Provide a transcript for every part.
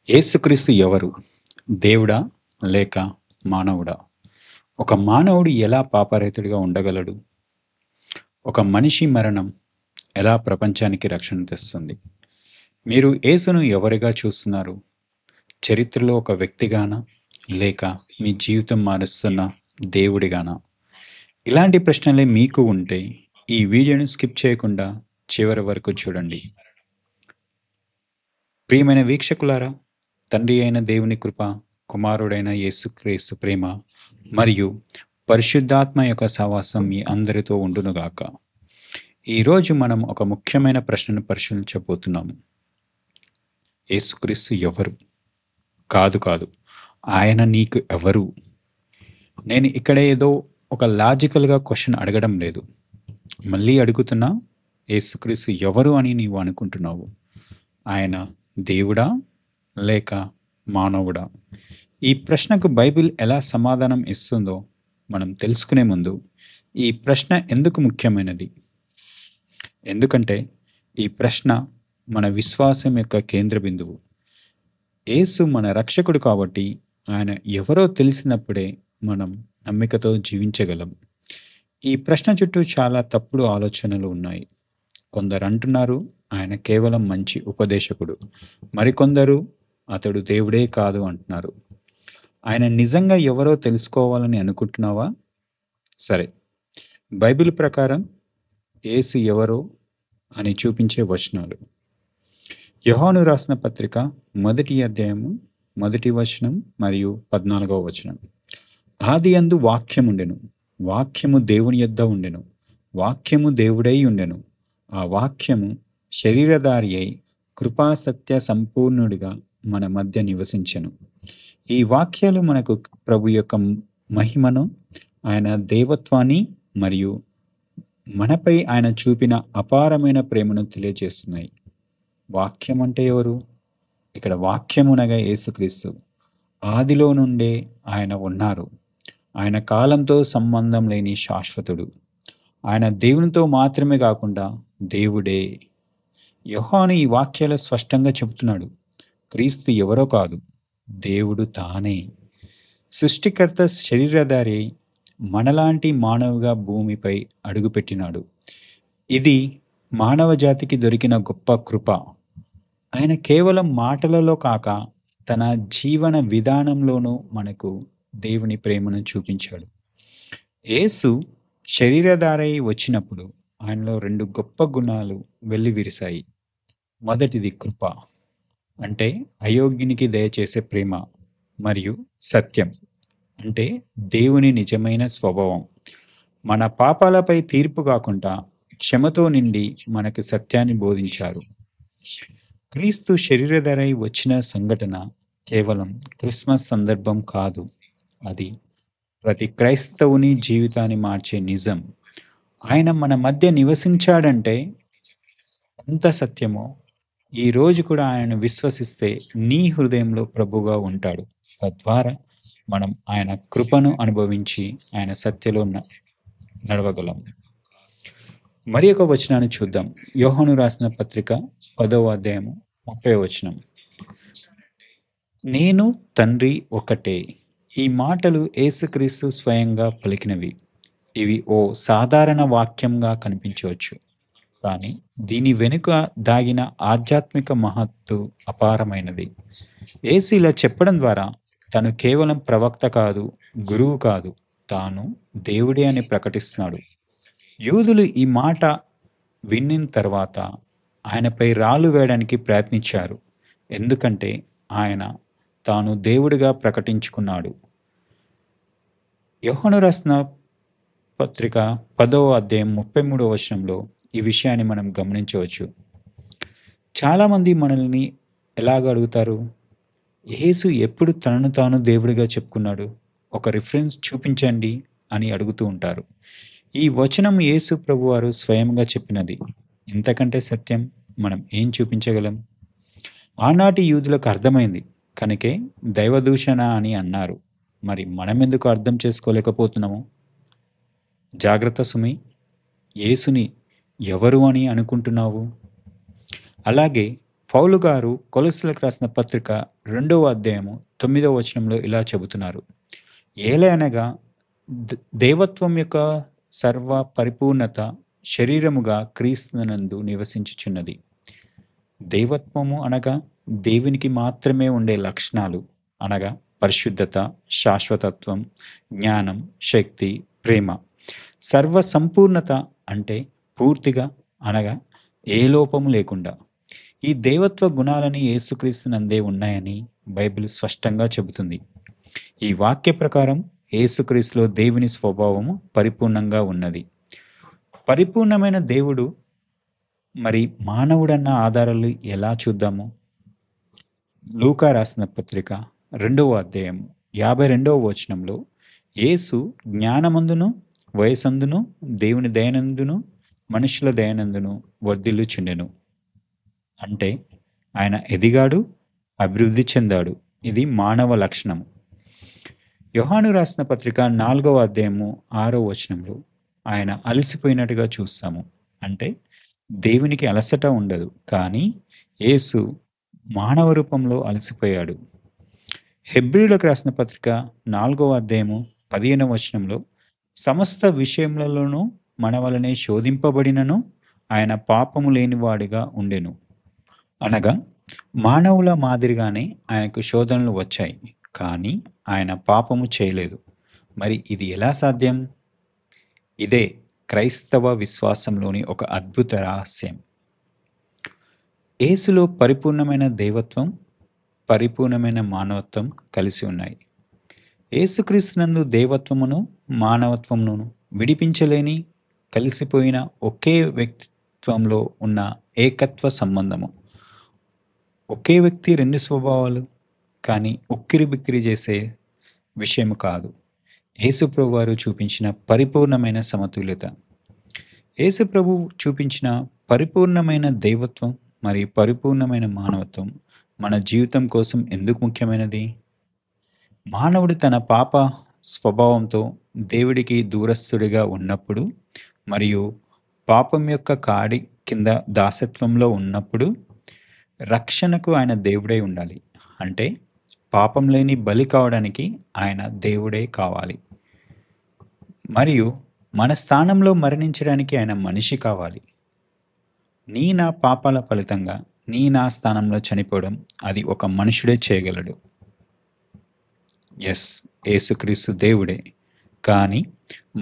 యేసుక్రీస్తు ఎవరు? దేవుడా? లేక మానవుడా? ఒక మానవుడు ఎలా పాపరహితుడిగా ఉండగలడు? ఒక మనిషి మరణం ఎలా ప్రపంచానికి రక్షణ తెస్తుంది? మీరు యేసును ఎవరిగా చూస్తున్నారు? చరిత్రలో ఒక వ్యక్తిగానా? లేక మీ జీవితం మారుస్తున్న దేవుడిగానా? ఇలాంటి ప్రశ్నలే మీకు ఉంటే ఈ వీడియోని స్కిప్ చేయకుండా చివరి వరకు చూడండి. ప్రియమైన వీక్షకులారా, తండ్రి అయిన దేవుని కృప, కుమారుడైన యేసుక్రీస్తు ప్రేమ మరియు పరిశుద్ధాత్మ యొక్క సహవాసం మీ అందరితో ఉండునుగాక. ఈరోజు మనం ఒక ముఖ్యమైన ప్రశ్నను పరిశీలించబోతున్నాము. యేసుక్రీస్తు ఎవరు? కాదు. ఆయన నీకు ఎవరు? నేను ఇక్కడ ఏదో ఒక లాజికల్‌గా క్వెషన్ అడగడం లేదు. మళ్ళీ అడుగుతున్నా, యేసుక్రీస్తు ఎవరు అని నీవు అనుకుంటున్నావు? ఆయన దేవుడా? లేక మానవుడా? ఈ ప్రశ్నకు బైబిల్ ఎలా సమాధానం ఇస్తుందో మనం తెలుసుకునే ముందు, ఈ ప్రశ్న ఎందుకు ముఖ్యమైనది? ఎందుకంటే ఈ ప్రశ్న మన విశ్వాసం యొక్క కేంద్ర బిందువు. యేసు మన రక్షకుడు కాబట్టి ఆయన ఎవరో తెలిసినప్పుడే మనం నమ్మికతో జీవించగలం. ఈ ప్రశ్న చుట్టూ చాలా తప్పుడు ఆలోచనలు ఉన్నాయి. కొందరు అంటున్నారు ఆయన కేవలం మంచి ఉపదేశకుడు. మరికొందరు అతడు దేవుడే కాదు అంటున్నారు. ఆయన నిజంగా ఎవరో తెలుసుకోవాలని అనుకుంటున్నావా? సరే. బైబిల్ ప్రకారం యేసు ఎవరో అని చూపించే వచనాలు. యోహాను రాసిన పత్రిక 1వ అధ్యాయము 1వ వచనం మరియు 14వ వచనం. ఆదియందు వాక్యముండెను, వాక్యము దేవుని యొద్ద ఉండెను, వాక్యము దేవుడై ఉండెను. ఆ వాక్యము శరీరధారి అయి కృపా సత్య సంపూర్ణుడిగా మన మధ్య నివసించెను. ఈ వాక్యాలు మనకు ప్రభు యొక్క మహిమను, ఆయన దేవత్వాన్ని మరియు మనపై ఆయన చూపిన అపారమైన ప్రేమను తెలియజేస్తున్నాయి. వాక్యం అంటే ఎవరు? ఇక్కడ వాక్యమునగా యేసుక్రీస్తు. ఆదిలో నుండే ఆయన ఉన్నారు. ఆయన కాలంతో సంబంధం లేని శాశ్వతుడు. ఆయన దేవునితో మాత్రమే కాకుండా దేవుడే. యోహాను ఈ వాక్యాలు స్పష్టంగా చెబుతున్నాడు. క్రీస్తు ఎవరో కాదు, దేవుడు తానే. సృష్టికర్త శరీరధారి మనలాంటి మానవుగా భూమిపై అడుగుపెట్టినాడు. ఇది మానవ జాతికి దొరికిన గొప్ప కృప. ఆయన కేవలం మాటలలో కాక తన జీవన విధానంలోనూ మనకు దేవుని ప్రేమను చూపించాడు. యేసు శరీరధారై వచ్చినప్పుడు ఆయనలో 2 గొప్ప గుణాలు వెల్లివిరిశాయి. మొదటిది కృప, అంటే అయోగ్యునికి దయచేసే ప్రేమ, మరియు సత్యం, అంటే దేవుని నిజమైన స్వభావం. మన పాపాలపై తీర్పు కాకుండా క్షమతో నిండి మనకు సత్యాన్ని బోధించారు. క్రీస్తు శరీరధారై వచ్చిన సంఘటన కేవలం క్రిస్మస్ సందర్భం కాదు, అది ప్రతి క్రైస్తవుని జీవితాన్ని మార్చే నిజం. ఆయన మన మధ్య నివసించాడంటే ఎంత సత్యమో, ఈ రోజు కూడా ఆయనను విశ్వసిస్తే నీ హృదయంలో ప్రభువుగా ఉంటాడు. తద్వారా మనం ఆయన కృపను అనుభవించి ఆయన సత్యలో నడవగలం. మరి ఒక వచనాన్ని చూద్దాం. యోహాను రాసిన పత్రిక 10వ అధ్యాయము 30వ వచనం. నేను తండ్రి ఒకటే. ఈ మాటలు యేసుక్రీస్తు స్వయంగా పలికినవి. ఇవి ఓ సాధారణ వాక్యంగా కనిపించవచ్చు, కానీ దీని వెనుక దాగిన ఆధ్యాత్మిక మహత్తు అపారమైనది. యేసు ఇలా చెప్పడం ద్వారా తను కేవలం ప్రవక్త కాదు, గురువు కాదు, తాను దేవుడే అని ప్రకటిస్తున్నాడు. యూదులు ఈ మాట విన్న తర్వాత ఆయనపై రాళ్ళు వేయడానికి ప్రయత్నించారు, ఎందుకంటే ఆయన తాను దేవుడిగా ప్రకటించుకున్నాడు. యోహాను రాసిన పత్రిక 10వ అధ్యాయం 33వ వచనంలో ఈ విషయాన్ని మనం గమనించవచ్చు. చాలామంది మనల్ని ఎలాగ అడుగుతారు? యేసు ఎప్పుడు తనను తాను దేవుడిగా చెప్పుకున్నాడు? ఒక రిఫరెన్స్ చూపించండి అని అడుగుతూ ఉంటారు. ఈ వచనం యేసు ప్రభువారు స్వయంగా చెప్పినది. ఇంతకంటే సత్యం మనం ఏం చూపించగలం? ఆనాటి యూదులకు అర్థమైంది కనుకే దైవదూషణ అని అన్నారు. మరి మనమెందుకు అర్థం చేసుకోలేకపోతున్నాము? జాగ్రత్త సుమి, యేసుని ఎవరు అని అనుకుంటున్నావు? అలాగే పౌలు గారు కొలస్సీలకు రాసిన పత్రిక 2వ అధ్యాయము 9వ వచనంలో ఇలా చెబుతున్నారు. ఏలయనగా దేవత్వం యొక్క సర్వ పరిపూర్ణత శరీరముగా క్రీస్తునందు నివసించుచున్నది. దేవత్వము అనగా దేవునికి మాత్రమే ఉండే లక్షణాలు, అనగా పరిశుద్ధత, శాశ్వతత్వం, జ్ఞానం, శక్తి, ప్రేమ. సర్వ సంపూర్ణత అంటే పూర్తిగా, అనగా ఏ లోపము లేకుండా. ఈ దేవత్వ గుణాలని యేసుక్రీస్తునందే ఉన్నాయని బైబిల్ స్పష్టంగా చెబుతుంది. ఈ వాక్య ప్రకారం యేసుక్రీస్తులో దేవుని స్వభావము పరిపూర్ణంగా ఉన్నది. పరిపూర్ణమైన దేవుడు మరి మానవుడన్న ఆధారాలు ఎలా చూద్దాము? లూకా రాసిన పత్రిక 2వ అధ్యాయం 52వ వచనంలో యేసు జ్ఞానమందును వయసందును దేవుని దయనందును మనుషుల దయనందును వర్ధిల్లుచుండెను. అంటే ఆయన ఎదిగాడు, అభివృద్ధి చెందాడు. ఇది మానవ లక్షణం. యోహాను రాసిన పత్రిక 4వ అధ్యాయము 6వ వచనంలో ఆయన అలసిపోయినట్టుగా చూస్తాము. అంటే దేవునికి అలసట ఉండదు, కానీ యేసు మానవ రూపంలో అలసిపోయాడు. హెబ్రీయులకు రాసిన పత్రిక 4వ అధ్యాయము 15వ వచనంలో సమస్త విషయములలోనూ మన వలనే శోధింపబడినను ఆయన పాపము లేనివాడిగా ఉండెను. అనగా మానవుల మాదిరిగానే ఆయనకు శోధనలు వచ్చాయి, కానీ ఆయన పాపము చేయలేదు. మరి ఇది ఎలా సాధ్యం? ఇదే క్రైస్తవ విశ్వాసంలోని ఒక అద్భుత రహస్యం. యేసులో పరిపూర్ణమైన దేవత్వం, పరిపూర్ణమైన మానవత్వం కలిసి ఉన్నాయి. యేసుక్రీస్తునందు దేవత్వమును మానవత్వమును విడిపించలేని, కలిసిపోయిన ఒకే వ్యక్తిత్వంలో ఉన్న ఏకత్వ సంబంధము. ఒకే వ్యక్తి 2 స్వభావాలు, కానీ ఉక్కిరిబిక్కిరి చేసే విషయం కాదు. యేసుప్రభు వారు చూపించిన పరిపూర్ణమైన సమతుల్యత. యేసుప్రభు చూపించిన పరిపూర్ణమైన దైవత్వం మరియు పరిపూర్ణమైన మానవత్వం మన జీవితం కోసం ఎందుకు ముఖ్యమైనది? మానవుడు తన పాప స్వభావంతో దేవుడికి దూరస్తుడిగా ఉన్నప్పుడు మరియు పాపం యొక్క కాడి కింద దాసత్వంలో ఉన్నప్పుడు రక్షణకు ఆయన దేవుడై ఉండాలి. అంటే పాపం లేని బలి కావడానికి ఆయన దేవుడే కావాలి. మరియు మన స్థానంలో మరణించడానికి ఆయన మనిషి కావాలి. నా పాపాల ఫలితంగా నా స్థానంలో చనిపోవడం అది ఒక మనుషుడే చేయగలడు. ఎస్, యేసుక్రీస్తు దేవుడే, కానీ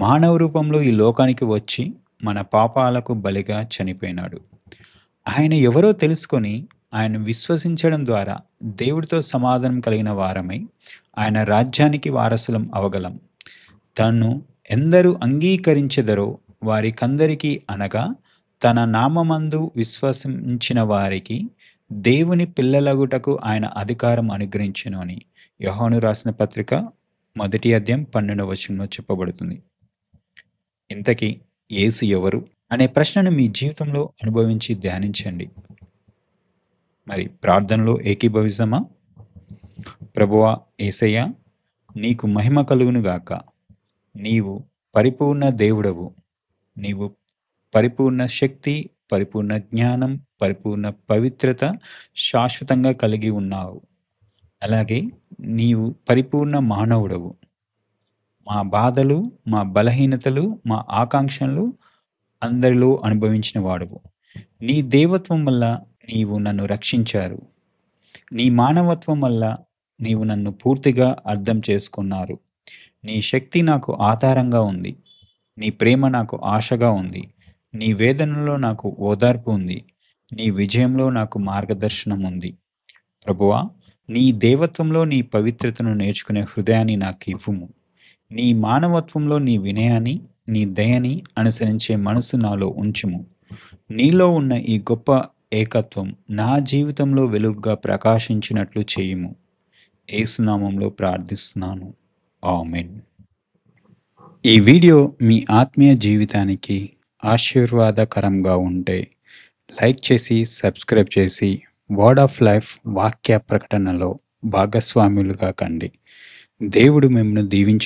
మానవ రూపంలో ఈ లోకానికి వచ్చి మన పాపాలకు బలిగా చనిపోయినాడు. ఆయన ఎవరో తెలుసుకొని ఆయన విశ్వసించడం ద్వారా దేవుడితో సమాధానం కలిగిన వారమై ఆయన రాజ్యానికి వారసులం అవగలం. తన్ను ఎందరు అంగీకరించెదరో వారికందరికీ, అనగా తన నామమందు విశ్వసించిన వారికి దేవుని పిల్లలగుటకు ఆయన అధికారం అనుగ్రహించును అని యోహాను రాసిన పత్రిక 1వ అధ్యాయం 12వ వచనంలో చెప్పబడుతుంది. ఇంతకీ యేసు ఎవరు అనే ప్రశ్నను మీ జీవితంలో అనుభవించి ధ్యానించండి. మరి ప్రార్థనలో ఏకీభవిస్తామా? ప్రభువా యేసయ్యా, నీకు మహిమ కలుగును గాక. నీవు పరిపూర్ణ దేవుడవు. నీవు పరిపూర్ణ శక్తి, పరిపూర్ణ జ్ఞానం, పరిపూర్ణ పవిత్రత శాశ్వతంగా కలిగి ఉన్నావు. అలాగే నీవు పరిపూర్ణ మానవుడవు. మా బాధలు, మా బలహీనతలు, మా ఆకాంక్షలు అందరిలో అనుభవించిన వాడువు. నీ దేవత్వం వల్ల నీవు నన్ను రక్షించారు. నీ మానవత్వం వల్ల నీవు నన్ను పూర్తిగా అర్థం చేసుకున్నారు. నీ శక్తి నాకు ఆధారంగా ఉంది. నీ ప్రేమ నాకు ఆశగా ఉంది. నీ వేదనలో నాకు ఓదార్పు ఉంది. నీ విజయంలో నాకు మార్గదర్శనం ఉంది. ప్రభువా, నీ దేవత్వంలో నీ పవిత్రతను నేర్చుకునే హృదయాన్ని నాకు ఇవ్వుము. నీ మానవత్వంలో నీ వినయాన్ని, నీ దయని అనుసరించే మనసు నాలో ఉంచుము. నీలో ఉన్న ఈ గొప్ప ఏకత్వం నా జీవితంలో వెలుగుగా ప్రకాశించినట్లు చేయుము. యేసునామంలో ప్రార్థిస్తున్నాను. ఆమేన్. ఈ వీడియో మీ ఆత్మీయ జీవితానికి ఆశీర్వాదకరంగా ఉంటే లైక్ చేసి, సబ్స్క్రైబ్ చేసి వర్డ్ ఆఫ్ లైఫ్ వాక్య ప్రకటనలో భాగస్వాములుగా కండి. దేవుడు మిమ్మల్ని దీవించు.